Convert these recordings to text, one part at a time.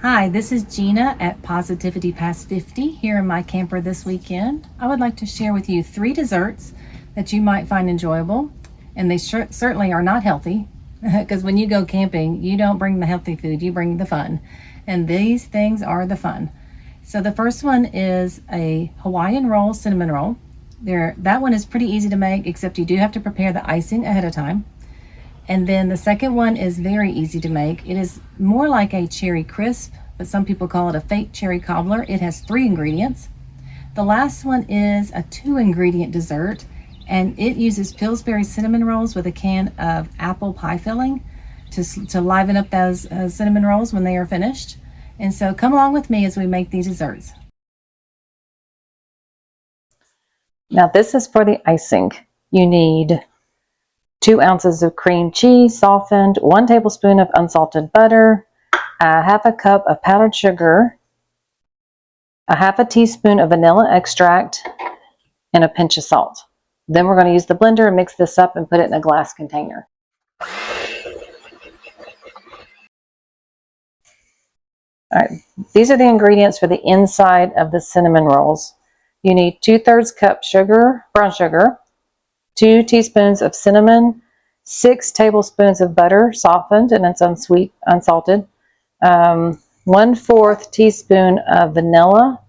Hi, this is Gina at Positivity Past 50 here in my camper this weekend. I would like to share with you 3 desserts that you might find enjoyable, and they certainly are not healthy because when you go camping, you don't bring the healthy food, you bring the fun, and these things are the fun. So the first one is a Hawaiian roll, cinnamon roll. That one is pretty easy to make, except you do have to prepare the icing ahead of time. And then the second one is very easy to make. It is more like a cherry crisp, but some people call it a fake cherry cobbler. It has 3 ingredients. The last one is a 2-ingredient dessert, and it uses Pillsbury Cinnamon Rolls with a can of apple pie filling to liven up those cinnamon rolls when they are finished. And so come along with me as we make these desserts. Now this is for the icing. You need 2 ounces of cream cheese softened, 1 tablespoon of unsalted butter, half a cup of powdered sugar, a half a teaspoon of vanilla extract, and a pinch of salt. Then we're going to use the blender and mix this up and put it in a glass container. All right, these are the ingredients for the inside of the cinnamon rolls. You need 2/3 cup sugar, brown sugar, 2 teaspoons of cinnamon, 6 tablespoons of butter, softened, and it's unsweet, unsalted, 1/4 teaspoon of vanilla.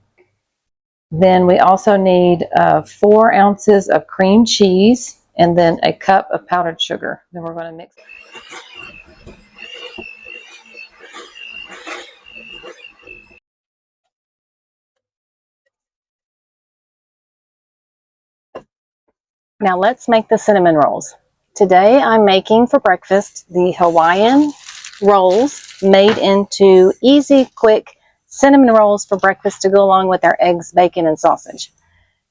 Then we also need 4 ounces of cream cheese, and then a cup of powdered sugar. Then we're going to mix. Now let's make the cinnamon rolls. Today I'm making for breakfast the Hawaiian rolls made into easy, quick cinnamon rolls for breakfast to go along with our eggs, bacon, and sausage.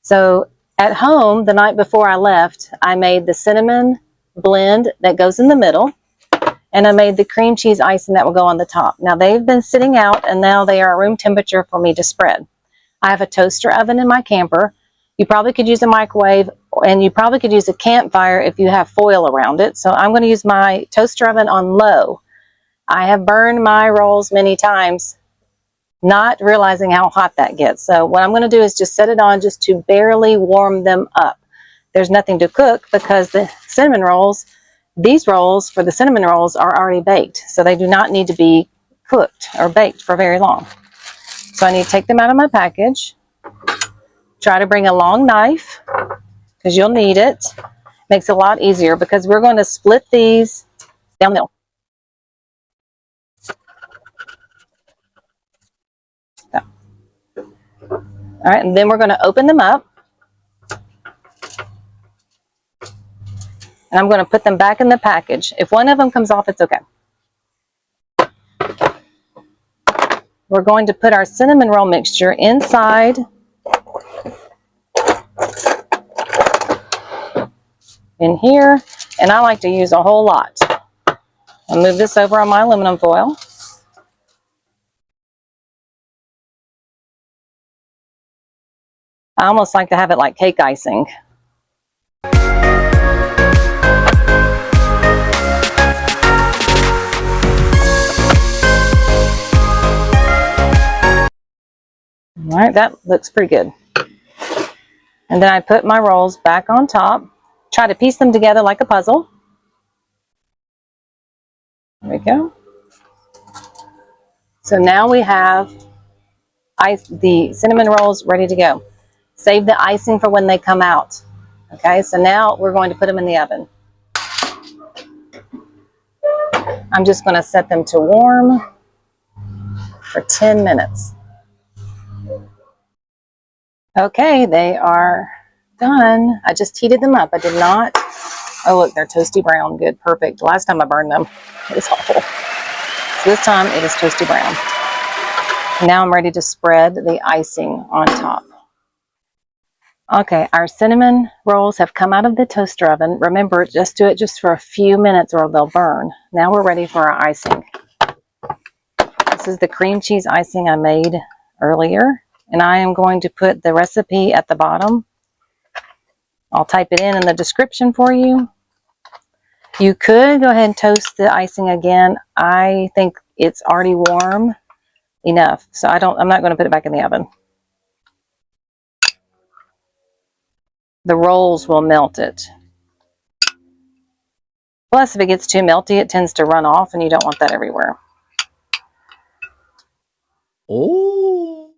So at home, the night before I left, I made the cinnamon blend that goes in the middle, and I made the cream cheese icing that will go on the top. Now they've been sitting out, and now they are room temperature for me to spread. I have a toaster oven in my camper. You probably could use a microwave, and you probably could use a campfire if you have foil around it. So I'm going to use my toaster oven on low. I have burned my rolls many times, not realizing how hot that gets. So what I'm going to do is just set it on just to barely warm them up. There's nothing to cook because the cinnamon rolls, these rolls for the cinnamon rolls are already baked. So they do not need to be cooked or baked for very long. So I need to take them out of my package. Try to bring a long knife because you'll need it. Makes it a lot easier because we're going to split these down the middle. So. All right, and then we're going to open them up. And I'm going to put them back in the package. If one of them comes off, it's okay. We're going to put our cinnamon roll mixture inside in here, and I like to use a whole lot. I'll move this over on my aluminum foil. I almost like to have it like cake icing. All right, that looks pretty good. And then I put my rolls back on top. Try to piece them together like a puzzle. There we go. So now we have the cinnamon rolls ready to go. Save the icing for when they come out. Okay, so now we're going to put them in the oven. I'm just going to set them to warm for 10 minutes. Okay, they are done. I just heated them up. I did not. Oh, look, they're toasty brown. Good, perfect. Last time I burned them, it was awful. So this time it is toasty brown. Now I'm ready to spread the icing on top. Okay, our cinnamon rolls have come out of the toaster oven. Remember, just do it just for a few minutes or they'll burn. Now we're ready for our icing. This is the cream cheese icing I made earlier, and I am going to put the recipe at the bottom. I'll type it in the description for you. You could go ahead and toast the icing again. I think it's already warm, enough. So I'm not going to put it back in the oven. The rolls will melt it. Plus, if it gets too melty, it tends to run off, and you don't want that everywhere. Oh.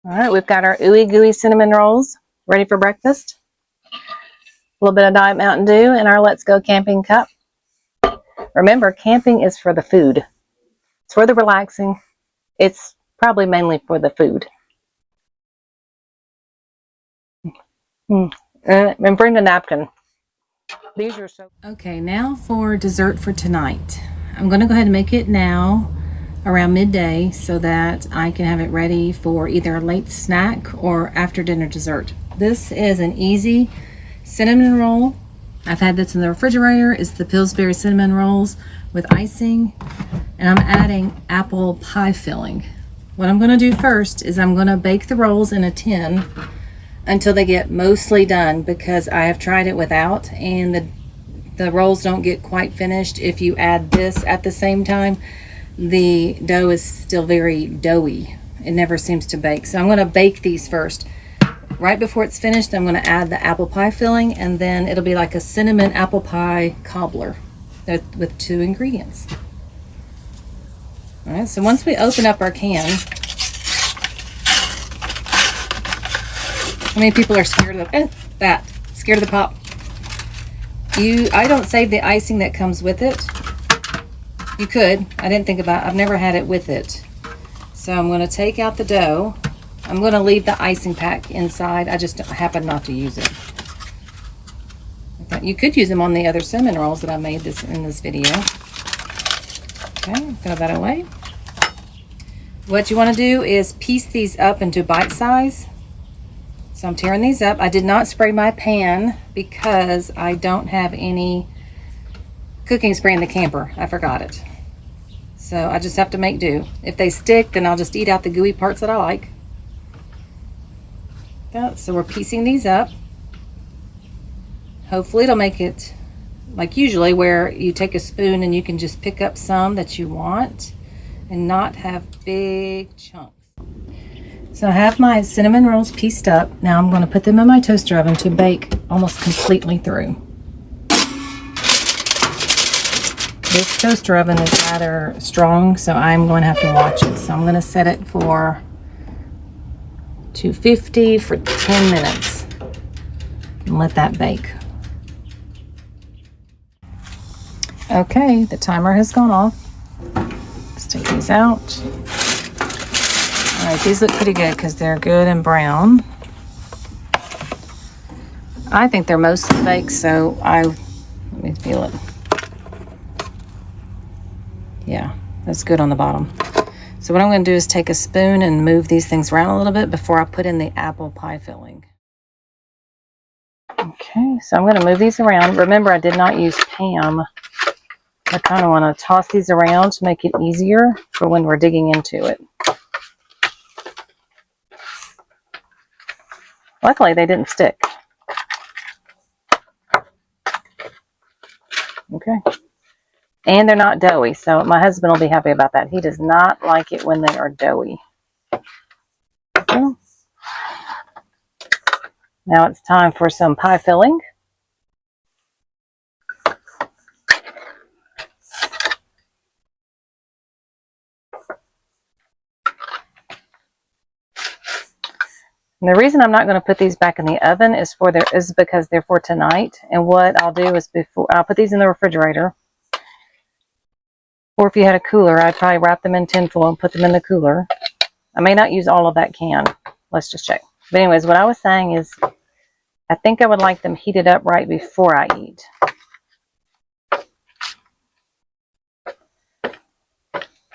All right, we've got our ooey-gooey cinnamon rolls ready for breakfast. A little bit of Diet Mountain Dew in our Let's Go Camping cup. Remember, camping is for the food. It's for the relaxing. It's probably mainly for the food. And bring the napkin. These are so... Okay, now for dessert for tonight. I'm going to go ahead and make it now around midday so that I can have it ready for either a late snack or after dinner dessert. This is an easy cinnamon roll. I've had this in the refrigerator. It's the Pillsbury Cinnamon Rolls with icing, and I'm adding apple pie filling. What I'm going to do first is I'm going to bake the rolls in a tin until they get mostly done, because I have tried it without, and the rolls don't get quite finished. If you add this at the same time, the dough is still very doughy. It never seems to bake. So I'm going to bake these first. Right before it's finished, I'm going to add the apple pie filling, and then it'll be like a cinnamon apple pie cobbler with 2 ingredients. All right, so once we open up our can, how many people are scared of scared of the pop? I don't save the icing that comes with it. You could. I didn't think about it. I've never had it with it. So I'm going to take out the dough. I'm going to leave the icing pack inside. I just happen not to use it. Okay. You could use them on the other cinnamon rolls that I made in this video. Okay, throw that away. What you want to do is piece these up into bite size. So I'm tearing these up. I did not spray my pan because I don't have any cooking spray in the camper. I forgot it. So I just have to make do. If they stick, then I'll just eat out the gooey parts that I like. So we're piecing these up. Hopefully it'll make it like usually, where you take a spoon and you can just pick up some that you want and not have big chunks. So I have my cinnamon rolls pieced up. Now I'm going to put them in my toaster oven to bake almost completely through. This toaster oven is rather strong, so I'm going to have to watch it. So I'm going to set it for 250 for 10 minutes and let that bake. Okay, the timer has gone off. Let's take these out. All right, these look pretty good because they're good and brown. I think they're mostly baked, so let me feel it. Yeah, that's good on the bottom. So what I'm going to do is take a spoon and move these things around a little bit before I put in the apple pie filling. Okay, so I'm going to move these around. Remember, I did not use Pam. I kind of want to toss these around to make it easier for when we're digging into it. Luckily, they didn't stick. Okay. And they're not doughy, so my husband will be happy about that. He does not like it when they are doughy. Okay. Now it's time for some pie filling. And the reason I'm not going to put these back in the oven is because they're for tonight. And what I'll do is I'll put these in the refrigerator. Or if you had a cooler, I'd probably wrap them in tinfoil and put them in the cooler. I may not use all of that can. Let's just check. But anyways, what I was saying is I think I would like them heated up right before I eat.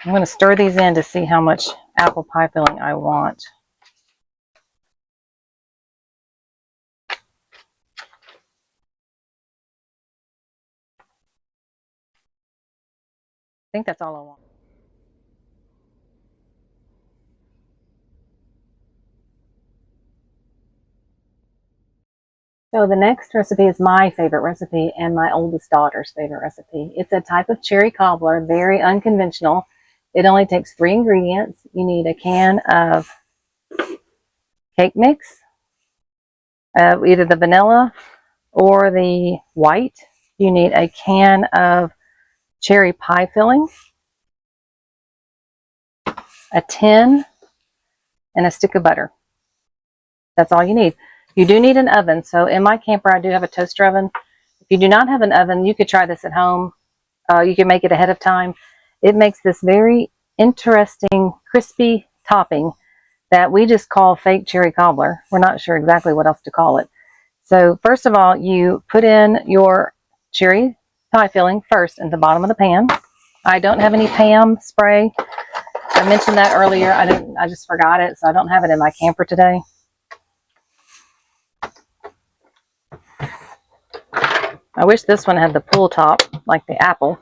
I'm going to stir these in to see how much apple pie filling I want. I think that's all I want. So the next recipe is my favorite recipe and my oldest daughter's favorite recipe. It's a type of cherry cobbler, very unconventional. It only takes 3 ingredients. You need a can of cake mix, either the vanilla or the white. You need a can of cherry pie filling, a tin, and a stick of butter. That's all you need. You do need an oven. So in my camper, I do have a toaster oven. If you do not have an oven, you could try this at home. You can make it ahead of time. It makes this very interesting, crispy topping that we just call fake cherry cobbler. We're not sure exactly what else to call it. So first of all, you put in your cherry pie filling first in the bottom of the pan. I don't have any Pam spray. I mentioned that earlier. I just forgot it, so I don't have it in my camper today. I wish this one had the pull top like the apple.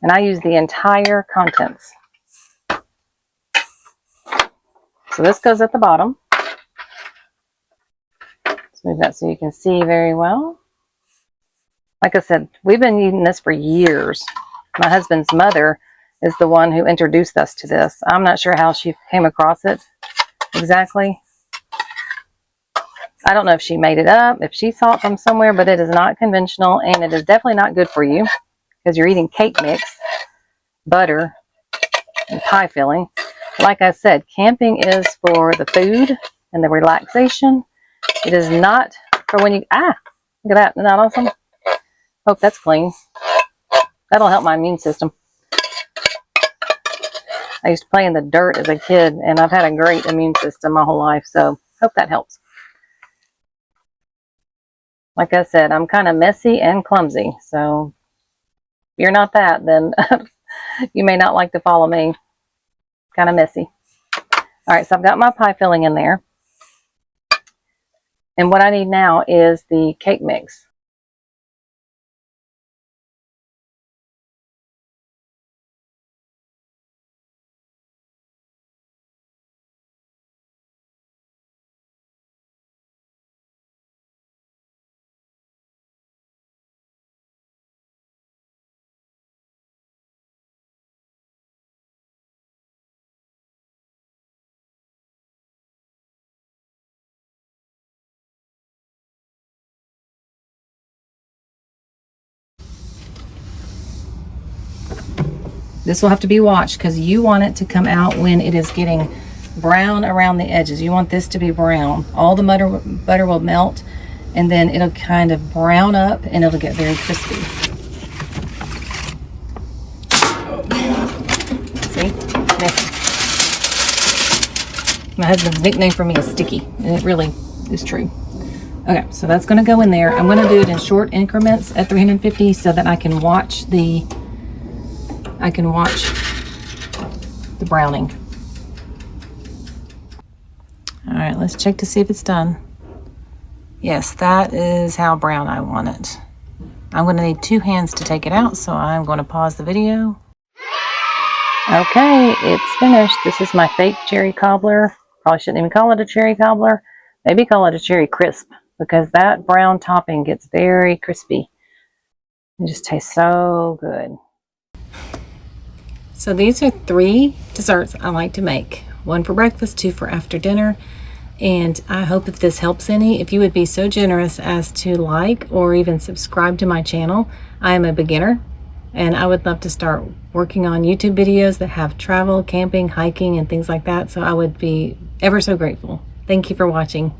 And I use the entire contents. So this goes at the bottom. Let's move that so you can see very well. Like I said, we've been eating this for years. My husband's mother is the one who introduced us to this. I'm not sure how she came across it exactly. I don't know if she made it up, if she saw it from somewhere, but it is not conventional, and it is definitely not good for you because you're eating cake mix, butter, and pie filling. Like I said, camping is for the food and the relaxation. It is not for when you, look at that, isn't that awesome? Hope that's clean. That'll help my immune system. I used to play in the dirt as a kid, and I've had a great immune system my whole life, so hope that helps. Like I said, I'm kind of messy and clumsy, so if you're not that, then you may not like to follow me. Kind of messy. All right, so I've got my pie filling in there. And what I need now is the cake mix. This will have to be watched because you want it to come out when it is getting brown around the edges. You want this to be brown. All the butter will melt, and then it'll kind of brown up and it'll get very crispy. See? Messy. My husband's nickname for me is Sticky, and it really is true. Okay, so that's going to go in there. I'm going to do it in short increments at 350 so that I can watch the browning. All right, let's check to see if it's done. Yes, that is how brown I want it. I'm going to need 2 hands to take it out, so I'm going to pause the video. Okay, it's finished. This is my fake cherry cobbler. Probably shouldn't even call it a cherry cobbler. Maybe call it a cherry crisp, because that brown topping gets very crispy. It just tastes so good. So these are 3 desserts I like to make. 1 for breakfast, 2 for after dinner. And I hope if this helps any, if you would be so generous as to like or even subscribe to my channel. I am a beginner, and I would love to start working on YouTube videos that have travel, camping, hiking, and things like that. So I would be ever so grateful. Thank you for watching.